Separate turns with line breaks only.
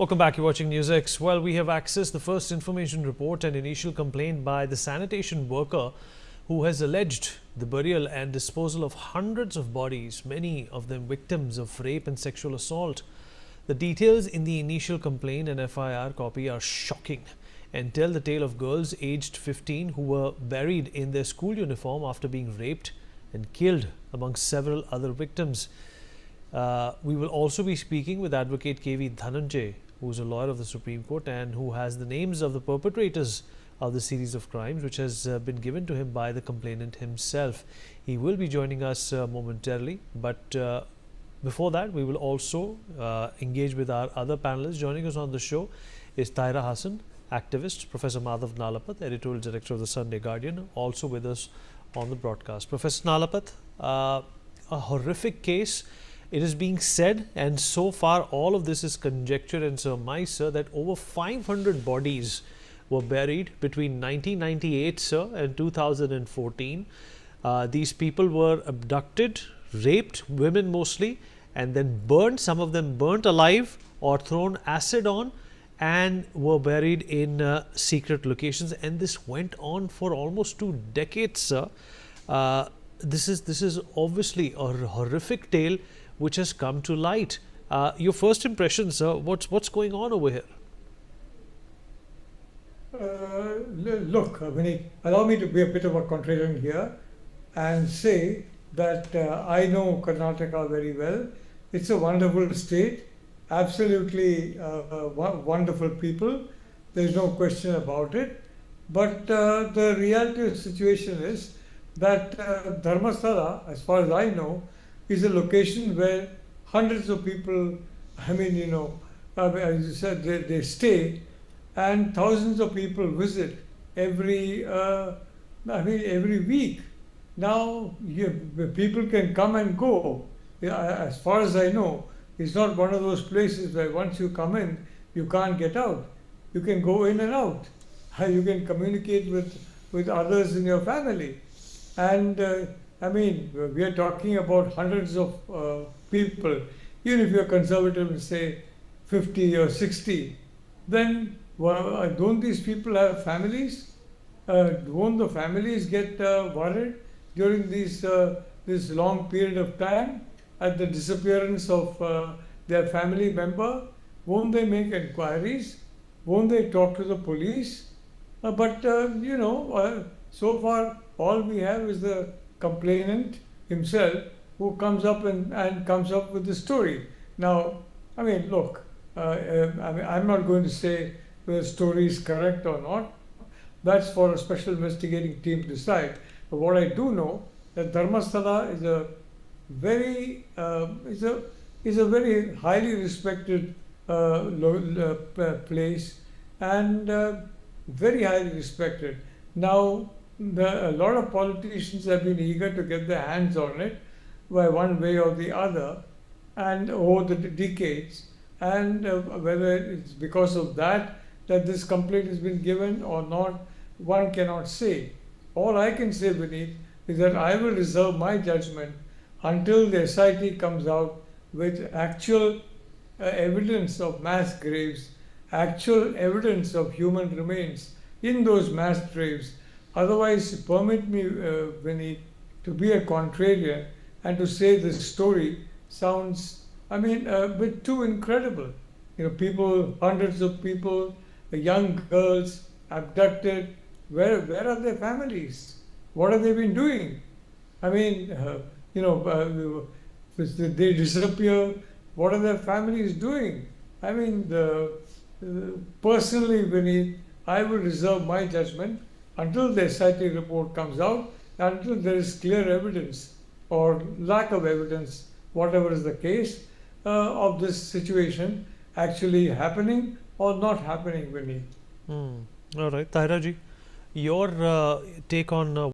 Welcome back. You're watching NewsX. Well, we have accessed the first information report and initial complaint by the sanitation worker who has alleged the burial and disposal of hundreds of bodies, many of them victims of rape and sexual assault. The details in the initial complaint and FIR copy are shocking and tell the tale of girls aged 15 who were buried in their school uniform after being raped and killed, among several other victims. We will also be speaking with Advocate KV Dhananjay, who is a lawyer of the Supreme Court and who has the names of the perpetrators of the series of crimes which has been given to him by the complainant himself. He will be joining us momentarily, but before that we will also engage with our other panelists. Joining us on the show is Tahira Hassan, activist, Professor Madhav Nalapat, editorial director of the Sunday Guardian, also with us on the broadcast. Professor Nalapat, a horrific case. It is being said, and so far all of this is conjecture and surmise, sir, that over 500 bodies were buried between 1998, sir, and 2014. These people were abducted, raped, women mostly, and then burnt, some of them burnt alive or thrown acid on, and were buried in secret locations. And this went on for almost 2 decades, sir. This is obviously a horrific tale which has come to light. Your first impression, sir, what's going on over here?
Look, Vinny, allow me to be a bit of a contrarian here and say that I know Karnataka very well. It's a wonderful state, absolutely wonderful people. There's no question about it. But the reality of the situation is that Dharmasthala, as far as I know, is a location where hundreds of people, as you said, they stay, and thousands of people visit every week. Now, people can come and go. As far as I know, it's not one of those places where once you come in, you can't get out. You can go in and out. You can communicate with others in your family. And we are talking about hundreds of people. Even if you're conservative and say 50 or 60, then don't these people have families? Won't the families get worried during this long period of time at the disappearance of their family member? Won't they make inquiries? Won't they talk to the police? So far all we have is the complainant himself who comes up and comes up with the story. Now, look, I'm not going to say whether the story is correct or not. That's for a special investigating team to decide. But what I do know that Dharmasthala is a very very highly respected place and very highly respected. Now, a lot of politicians have been eager to get their hands on it by one way or the other, and over the decades, and whether it's because of that this complaint has been given or not, one cannot say. All I can say, Vineet, is that I will reserve my judgment until the SIT comes out with actual evidence of mass graves, actual evidence of human remains in those mass graves. Otherwise, permit me, Vinny, to be a contrarian and to say this story sounds, a bit too incredible. People, hundreds of people, young girls abducted. Where are their families? What have they been doing? They disappear. What are their families doing? Personally, Vinny, I will reserve my judgment until the SIT report comes out, until there is clear evidence or lack of evidence, whatever is the case, of this situation actually happening or not happening, Vinny.
All right, Tahira ji, your take on